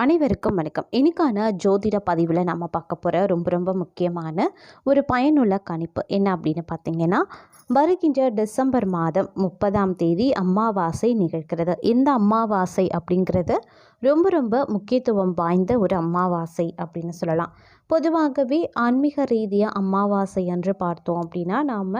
அனைவருக்கும் வணக்கம். இன்னைக்கான ஜோதிட பதிவில் நம்ம பார்க்க போகிற ரொம்ப ரொம்ப முக்கியமான ஒரு பயனுள்ள கணிப்பு என்ன அப்படின்னு பார்த்தீங்கன்னா, வருகின்ற டிசம்பர் மாதம் 30ஆம் தேதி அமாவாசை நிகழ்கிறது. இந்த அமாவாசை அப்படிங்கிறது ரொம்ப ரொம்ப முக்கியத்துவம் வாய்ந்த ஒரு அமாவாசை அப்படின்னு சொல்லலாம். பொதுவாகவே ஆன்மீக ரீதியாக அமாவாசை என்று பார்த்தோம் அப்படின்னா நாம்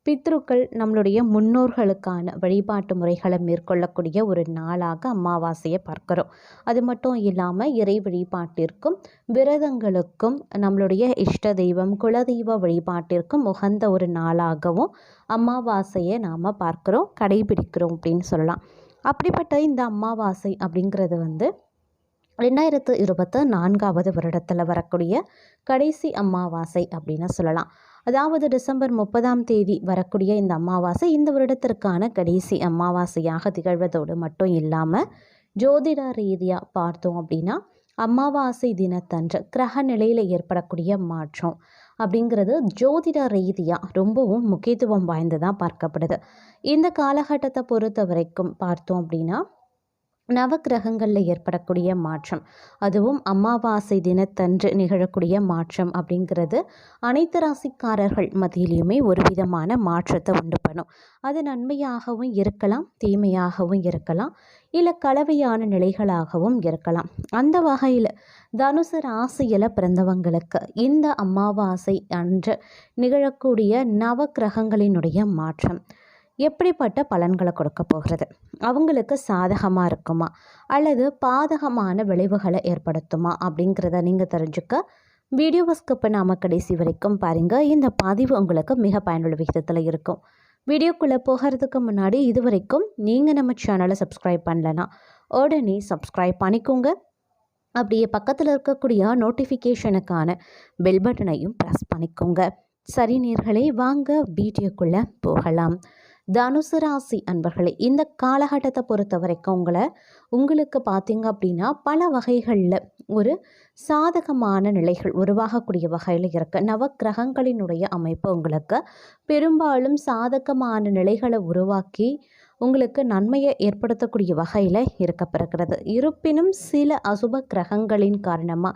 பித்ருக்கள் நம்மளுடைய முன்னோர்களுக்கான வழிபாட்டு முறைகளை மேற்கொள்ளக்கூடிய ஒரு நாளாக அமாவாசையை பார்க்குறோம். அது மட்டும் இல்லாமல் இறை வழிபாட்டிற்கும் விரதங்களுக்கும் நம்மளுடைய இஷ்ட தெய்வம் குலதெய்வ வழிபாட்டிற்கும் உகந்த ஒரு நாளாகவும் அமாவாசையை நாம் பார்க்குறோம், கடைபிடிக்கிறோம் அப்படின்னு சொல்லலாம். அப்படிப்பட்ட இந்த அமாவாசை அப்படிங்கிறது 2024 வருடத்தில் வரக்கூடிய கடைசி அமாவாசை அப்படின்னு சொல்லலாம். அதாவது டிசம்பர் 30ஆம் தேதி வரக்கூடிய இந்த அமாவாசை இந்த வருடத்திற்கான கடைசி அமாவாசையாக திகழ்வதோடு மட்டும் இல்லாமல், ஜோதிட ரீதியாக பார்த்தோம் அப்படின்னா அமாவாசை தினத்தன்று கிரக நிலையில் ஏற்படக்கூடிய மாற்றம் அப்படிங்கிறது ஜோதிட ரீதியாக ரொம்பவும் முக்கியத்துவம் வாய்ந்ததாக பார்க்கப்படுது. இந்த காலகட்டத்தை பொறுத்த வரைக்கும் பார்த்தோம் அப்படின்னா நவக்கிரகங்களில் ஏற்படக்கூடிய மாற்றம், அதுவும் அமாவாசை தினத்தன்று நிகழக்கூடிய மாற்றம் அப்படிங்கிறது அனைத்து ராசிக்காரர்கள் மத்தியிலையுமே ஒரு விதமான மாற்றத்தை உண்டு பண்ணும். அது நன்மையாகவும் இருக்கலாம், தீமையாகவும் இருக்கலாம், இல்லை கலவையான நிலைகளாகவும் இருக்கலாம். அந்த வகையில் தனுசு ராசியில் பிறந்தவங்களுக்கு இந்த அமாவாசை அன்று நிகழக்கூடிய நவக்கிரகங்களினுடைய மாற்றம் எப்படிப்பட்ட பலன்களை கொடுக்க போகிறது, அவங்களுக்கு சாதகமாக இருக்குமா அல்லது பாதகமான விளைவுகளை ஏற்படுத்துமா அப்படிங்கிறத நீங்கள் தெரிஞ்சுக்க வீடியோவை ஸ்கிப் பண்ணாமல் கடைசி வரைக்கும் பாருங்கள். இந்த பதிவு உங்களுக்கு மிக பயனுள்ள விகிதத்தில் இருக்கும். வீடியோக்குள்ளே போகிறதுக்கு முன்னாடி இது வரைக்கும் நீங்கள் நம்ம சேனலை சப்ஸ்கிரைப் பண்ணலன்னா உடனே சப்ஸ்கிரைப் பண்ணிக்கோங்க. அப்படியே பக்கத்தில் இருக்கக்கூடிய நோட்டிஃபிகேஷனுக்கான பெல் பட்டனையும் ப்ரெஸ் பண்ணிக்கோங்க. சரி நேயர்களே, வாங்க வீடியோக்குள்ளே போகலாம். தனுசு ராசி அன்பர்களே, இந்த காலகட்டத்தை பொறுத்த வரைக்கும் உங்களுக்கு பார்த்தீங்க அப்படின்னா பல வகைகளில் ஒரு சாதகமான நிலைகள் உருவாகக்கூடிய வகையில் இருக்க நவக்கிரகங்களினுடைய அமைப்பு உங்களுக்கு பெரும்பாலும் சாதகமான நிலைகளை உருவாக்கி உங்களுக்கு நன்மையை ஏற்படுத்தக்கூடிய வகையில் இருக்கப்பெறுகிறது. இருப்பினும் சில அசுப கிரகங்களின் காரணமாக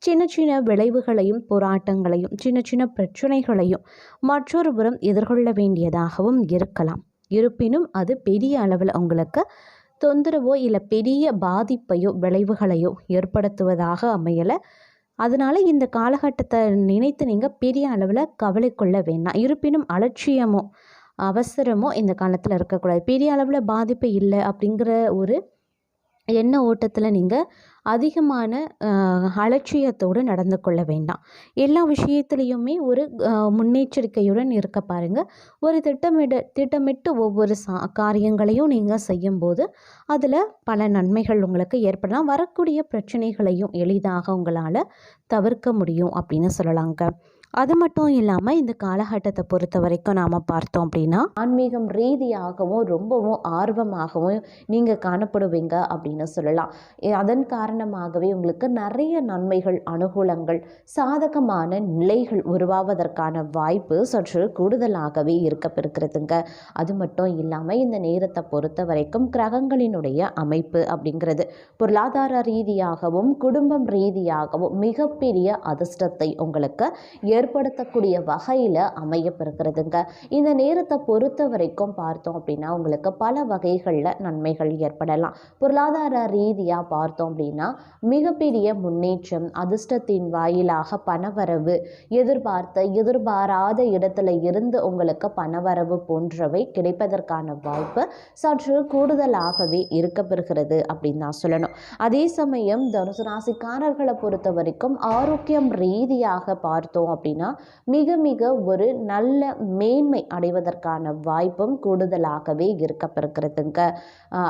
சின்ன சின்ன விளைவுகளையும் போராட்டங்களையும் சின்ன சின்ன பிரச்சனைகளையும் மற்றொரு புறம் எதிர்கொள்ள வேண்டியதாகவும் இருக்கலாம். இருப்பினும் அது பெரிய அளவில் உங்களுக்கு தொந்தரவோ இல்லை பெரிய பாதிப்பையோ விளைவுகளையோ ஏற்படுத்துவதாக அமையலை. அதனால் இந்த காலகட்டத்தை நினைத்து நீங்கள் பெரிய அளவில் கவலை கொள்ள வேண்டாம். இருப்பினும் அலட்சியமோ அவசரமோ இந்த காலத்தில் இருக்கக்கூடாது. பெரிய அளவில் பாதிப்பு இல்லை அப்படிங்கிற ஒரு எண்ண ஓட்டத்தில் நீங்கள் அதிகமான அலட்சியத்தோடு நடந்து கொள்ள வேண்டாம். எல்லா விஷயத்துலேயுமே ஒரு முன்னெச்சரிக்கையுடன் இருக்க பாருங்கள். ஒரு திட்டமிட்டு ஒவ்வொரு காரியங்களையும் நீங்கள் செய்யும்போது அதில் பல நன்மைகள் உங்களுக்கு ஏற்படலாம். வரக்கூடிய பிரச்சனைகளையும் எளிதாக உங்களால் தவிர்க்க முடியும் அப்படின்னு சொல்லலாங்க. அது மட்டும் இல்லாமல் இந்த காலகட்டத்தை பொறுத்த வரைக்கும் நாம் பார்த்தோம் அப்படின்னா ஆன்மீகம் ரீதியாகவும் ரொம்பவும் ஆர்வமாகவும் நீங்கள் காணப்படுவீங்க அப்படின்னு சொல்லலாம். அதன் காரணமாகவே உங்களுக்கு நிறைய நன்மைகள், அனுகூலங்கள், சாதகமான நிலைகள் உருவாவதற்கான வாய்ப்பு சற்று கூடுதலாகவே இருக்கப்பெறுகிறதுங்க. அது மட்டும் இல்லாமல் இந்த நேரத்தை பொறுத்த வரைக்கும் கிரகங்களினுடைய அமைப்பு அப்படிங்கிறது பொருளாதார ரீதியாகவும் குடும்பம் ரீதியாகவும் மிகப்பெரிய அதிர்ஷ்டத்தை உங்களுக்கு ஏற்படுத்தக்கூடிய வகையில் அமையப்பெறுகிறதுங்க. இந்த நேரத்தை பொறுத்த வரைக்கும் பார்த்தோம் அப்படின்னா உங்களுக்கு பல வகைகளில் நன்மைகள் ஏற்படலாம். பொருளாதார ரீதியாக பார்த்தோம் அப்படின்னா மிகப்பெரிய முன்னேற்றம், அதிர்ஷ்டத்தின் வாயிலாக பணவரவு, எதிர்பாராத இடத்துல இருந்து உங்களுக்கு பணவரவு போன்றவை கிடைப்பதற்கான வாய்ப்பு சற்று கூடுதலாகவே இருக்கப்பெறுகிறது அப்படின்னு தான் சொல்லணும். அதே சமயம் தனுசு ராசிக்காரர்களை பொறுத்த வரைக்கும் ஆரோக்கியம் ரீதியாக பார்த்தோம் அப்படின்னா மிக மிக ஒரு நல்ல மேன்மை அடைவதற்கான வாய்ப்பும் கூடுதலாகவே இருக்கப்பெறுகிறதுங்க.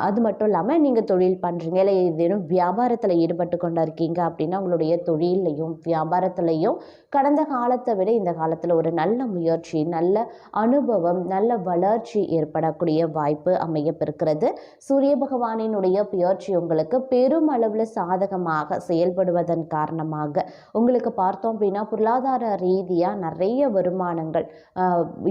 அது மட்டும் இல்லாமல் நீங்கள் தொழில் பண்ணுறீங்க இல்லை ஏதேனும் வியாபாரத்தில் ஈடுபட்டு கொண்டு இருக்கீங்க அப்படின்னா உங்களுடைய தொழிலையும் வியாபாரத்திலையும் கடந்த காலத்தை விட இந்த காலத்தில் ஒரு நல்ல முயற்சி, நல்ல அனுபவம், நல்ல வளர்ச்சி ஏற்படக்கூடிய வாய்ப்பு அமையப்பெறுகிறது. சூரிய பகவானினுடைய பெயர்ச்சி உங்களுக்கு பெருமளவில் சாதகமாக செயல்படுவதன் காரணமாக உங்களுக்கு பார்த்தோம் அப்படின்னா பொருளாதார ரீதியாக நிறைய வருமானங்கள்,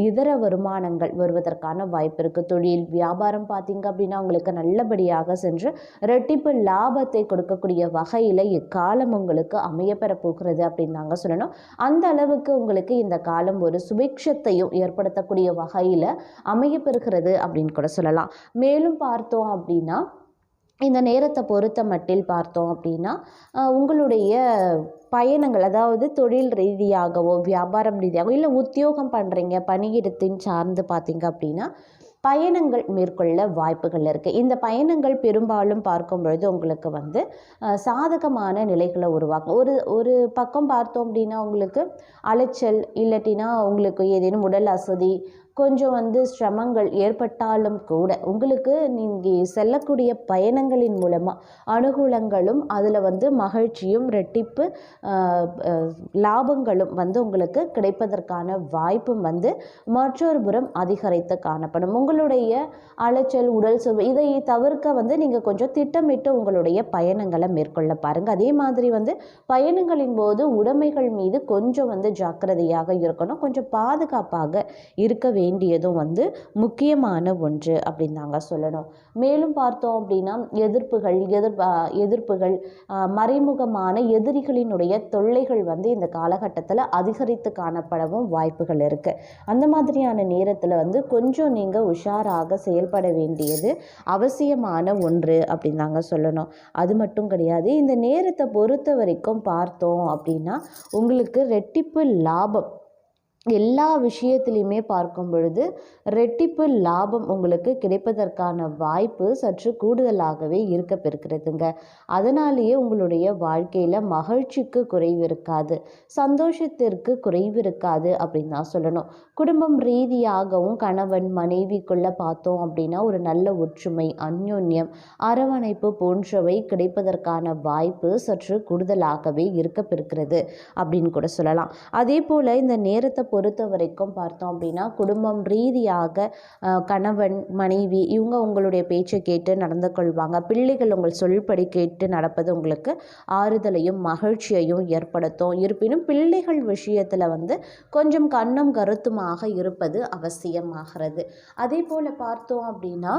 இதர வருமானங்கள் வருவதற்கான வாய்ப்பு இருக்குது. தொழில் வியாபாரம் பார்த்திங்க அப்படின்னா உங்களுக்கு நல்லபடியாக சென்று ரெட்டிப்பு லாபத்தை கொடுக்கக்கூடிய வகையில் இக்காலம் உங்களுக்கு அமையப்பெற போகிறது அப்படின்னு தாங்க சொல்லணும். அந்த அளவுக்கு உங்களுக்கு இந்த காலம் ஒரு சுபிக்ஷத்தையும் ஏற்படுத்தக்கூடிய வகையில் அமையப்பெறுகிறது அப்படின்னு கூட சொல்லலாம். மேலும் பார்த்தோம் அப்படின்னா இந்த நேரத்தை பொறுத்த மட்டில் பார்த்தோம் அப்படின்னா உங்களுடைய பயணங்கள், அதாவது தொழில் ரீதியாகவோ வியாபாரம் ரீதியாகவோ இல்லை உத்தியோகம் பண்ணுறீங்க பணியிடத்தின் சார்ந்து பார்த்தீங்க அப்படின்னா பயணங்கள் மேற்கொள்ள வாய்ப்புகள் இருக்குது. இந்த பயணங்கள் பெரும்பாலும் பார்க்கும் பொழுது உங்களுக்கு வந்து சாதகமான நிலைகளை உருவாக்கும். ஒரு பக்கம் பார்த்தோம் அப்படின்னா உங்களுக்கு அலைச்சல் இல்லாட்டினா உங்களுக்கு ஏதேனும் உடல் அசதி கொஞ்சம் வந்து சிரமங்கள் ஏற்பட்டாலும் கூட உங்களுக்கு நீங்கள் செல்லக்கூடிய பயணங்களின் மூலமாக அனுகூலங்களும் அதில் வந்து மகிழ்ச்சியும் ரெட்டிப்பு லாபங்களும் வந்து உங்களுக்கு கிடைப்பதற்கான வாய்ப்பும் வந்து மற்றொரு புறம் அதிகரித்து காணப்படும். உங்களுடைய அலைச்சல் உடல் சோர்வு இதை தவிர்க்க வந்து நீங்கள் கொஞ்சம் திட்டமிட்டு உங்களுடைய பயணங்களை மேற்கொள்ள பாருங்கள். அதே மாதிரி வந்து பயணங்களின் போது உடைமைகள் மீது கொஞ்சம் வந்து ஜாக்கிரதையாக இருக்கணும். கொஞ்சம் பாதுகாப்பாக இருக்க வேண்டியதும் வந்து முக்கியமான ஒன்று அப்படின்னு தாங்க சொல்லணும். மேலும் பார்த்தோம் அப்படின்னா எதிர்ப்புகள் மறைமுகமான எதிரிகளினுடைய தொல்லைகள் வந்து இந்த காலகட்டத்தில் அதிகரித்து காணப்படவும் வாய்ப்புகள் இருக்குது. அந்த மாதிரியான நேரத்தில் வந்து கொஞ்சம் நீங்கள் உஷாராக செயல்பட வேண்டியது அவசியமான ஒன்று அப்படின்னு தாங்க சொல்லணும். அது மட்டும் கிடையாது, இந்த நேரத்தை பொறுத்த வரைக்கும் பார்த்தோம் அப்படின்னா உங்களுக்கு ரெட்டிப்பு லாபம் எல்லா விஷயத்துலையுமே பார்க்கும் பொழுது ரெட்டிப்பு லாபம் உங்களுக்கு கிடைப்பதற்கான வாய்ப்பு சற்று கூடுதலாகவே இருக்க பெறுகிறதுங்க. அதனாலேயே உங்களுடைய வாழ்க்கையில் மகிழ்ச்சிக்கு குறைவு இருக்காது, சந்தோஷத்திற்கு குறைவு இருக்காது அப்படின்னு தான் சொல்லணும். குடும்பம் ரீதியாகவும் கணவன் மனைவிக்குள்ள பார்த்தோம் அப்படின்னா ஒரு நல்ல ஒற்றுமை, அந்யோன்யம், அரவணைப்பு போன்றவை கிடைப்பதற்கான வாய்ப்பு சற்று கூடுதலாகவே இருக்க பெறுகிறது அப்படின்னு கூட சொல்லலாம். அதே போல் இந்த நேரத்தை பொறுத்த வரைக்கும் பார்த்தோம் அப்படின்னா குடும்பம் ரீதியாக கணவன் மனைவி இவங்க உங்களுடைய பேச்சை கேட்டு நடந்து கொள்வாங்க. பிள்ளைகள் உங்கள் சொல்படி கேட்டு நடப்பது உங்களுக்கு ஆறுதலையும் மகிழ்ச்சியையும் ஏற்படுத்தும். இருப்பினும் பிள்ளைகள் விஷயத்தில் வந்து கொஞ்சம் கண்ணும் கருத்துமாக இருப்பது அவசியமாகிறது. அதே போல் பார்த்தோம் அப்படின்னா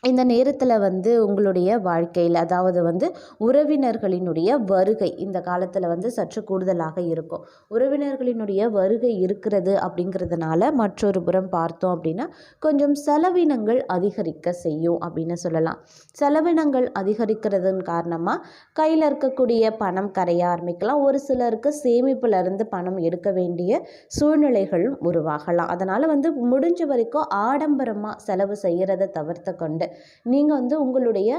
இந்த நேரத்தில் வந்து உங்களுடைய வாழ்க்கையில் அதாவது வந்து உறவினர்களினுடைய வருகை இந்த காலத்தில் வந்து சற்று கூடுதலாக இருக்கும். உறவினர்களினுடைய வருகை இருக்கிறது அப்படிங்கிறதுனால மற்றொரு புறம் பார்த்தோம் அப்படின்னா கொஞ்சம் செலவினங்கள் அதிகரிக்க செய்யும் அப்படின்னு சொல்லலாம். செலவினங்கள் அதிகரிக்கிறதன் காரணமாக கையில் இருக்கக்கூடிய பணம் கரைய ஆரம்பிக்கலாம். ஒரு சிலருக்கு சேமிப்பிலிருந்து பணம் எடுக்க வேண்டிய சூழ்நிலைகள் உருவாகலாம். அதனால் வந்து முடிஞ்ச வரைக்கும் ஆடம்பரமாக செலவு செய்கிறத தவிர்த்து கொண்டு நீங்கள் வந்து உங்களுடைய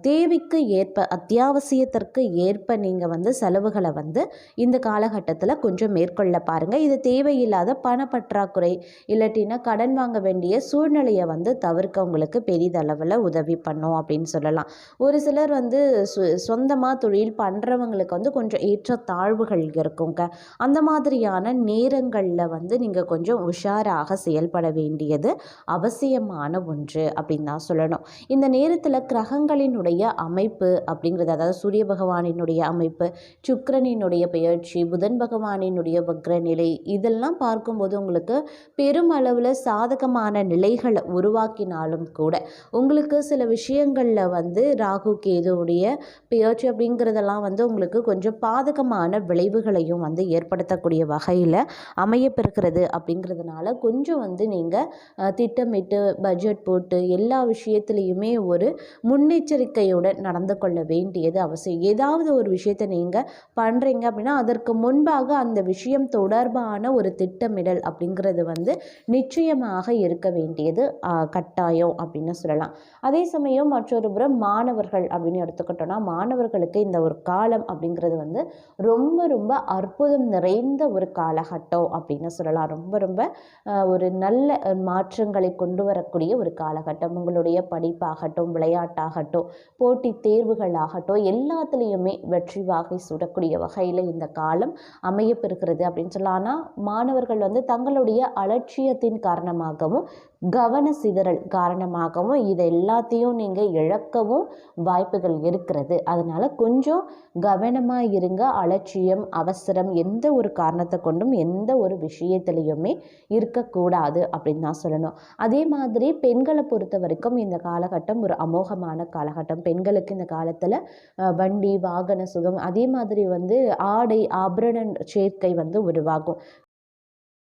தேவைக்கு ஏற்ப அத்தியாவசியத்திற்கு ஏற்ப நீங்கள் வந்து செலவுகளை வந்து இந்த காலகட்டத்தில் கொஞ்சம் மேற்கொள்ள பாருங்கள். இது தேவையில்லாத பணப்பற்றாக்குறை இல்லாட்டினா கடன் வாங்க வேண்டிய சூழ்நிலையை வந்து தவிர்க்க உங்களுக்கு பெரிதளவில் உதவி பண்ணும் அப்படின்னு சொல்லலாம். ஒரு சிலர் வந்து சொந்தமாக தொழில் பண்ணுறவங்களுக்கு வந்து கொஞ்சம் ஏற்ற தாழ்வுகள் இருக்குங்க. அந்த மாதிரியான நேரங்களில் வந்து நீங்கள் கொஞ்சம் உஷாராக செயல்பட வேண்டியது அவசியமான ஒன்று அப்படின்னு தான் சொல்லணும். இந்த நேரத்தில் கிரகங்களினுடைய அமைப்பு அப்படிங்கிறது, அதாவது சூரிய பகவானினுடைய அமைப்பு, சுக்கிரனினுடைய பெயர்ச்சி, புதன் பகவானினுடைய வக்ரநிலை இதெல்லாம் பார்க்கும்போது உங்களுக்கு பெருமளவில் சாதகமான நிலைகளை உருவாக்கினாலும் கூட உங்களுக்கு சில விஷயங்களில் வந்து ராகு கேதுவுடைய பெயர்ச்சி அப்படிங்கிறதெல்லாம் வந்து உங்களுக்கு கொஞ்சம் பாதகமான விளைவுகளையும் வந்து ஏற்படுத்தக்கூடிய வகையில் அமையப்பெறுகிறது. அப்படிங்கிறதுனால கொஞ்சம் வந்து நீங்கள் திட்டமிட்டு பட்ஜெட் போட்டு எல்லா விஷயத்துலையுமே ஒரு முன்னெச்சரிக்கையுடன் நடந்து கொள்ள வேண்டியது அவசியம். ஏதாவது ஒரு விஷயத்தை நீங்கள் பண்ணுறீங்க அப்படின்னா அதற்கு முன்பாக அந்த விஷயம் தொடர்பான ஒரு திட்டமிடல் அப்படிங்கிறது வந்து நிச்சயமாக இருக்க வேண்டியது கட்டாயம் அப்படின்னு சொல்லலாம். அதே சமயம் மற்றொரு புறம் மாணவர்கள் அப்படின்னு எடுத்துக்கிட்டோன்னா மாணவர்களுக்கு இந்த ஒரு காலம் அப்படிங்கிறது வந்து ரொம்ப ரொம்ப அற்புதம் நிறைந்த ஒரு காலகட்டம் அப்படின்னு சொல்லலாம். ரொம்ப ரொம்ப ஒரு நல்ல மாற்றங்களை கொண்டு வரக்கூடிய ஒரு காலகட்டம். உங்களுடைய படிப்பாகட்டும், விளையாட்டாகட்டும், போட்டி தேர்வுகளாகட்டும் எல்லாத்துலேயுமே வெற்றி வாகை சூடக்கூடிய வகையில் இந்த காலம் அமையப்பெறுகிறது அப்படின்னு சொல்லலாம். ஆனால் மாணவர்கள் வந்து தங்களுடைய அலட்சியத்தின் காரணமாகவும் கவன சிதறல் காரணமாகவும் இது எல்லாத்தையும் நீங்கள் இழக்கவும் வாய்ப்புகள் இருக்கிறது. அதனால் கொஞ்சம் கவனமாக இருங்க. அலட்சியம், அவசரம் எந்த ஒரு காரணத்தை கொண்டும் எந்த ஒரு விஷயத்துலையுமே இருக்கக்கூடாது அப்படின்னு தான் சொல்லணும். அதே மாதிரி பெண்களை பொறுத்த வரைக்கும் இந்த காலகட்டம் ஒரு அமோகமான காலகட்டம். பெண்களுக்கு இந்த காலத்தில் வண்டி வாகன சுகம், அதே மாதிரி ஆடை ஆபரண சேர்க்கை உருவாகும்.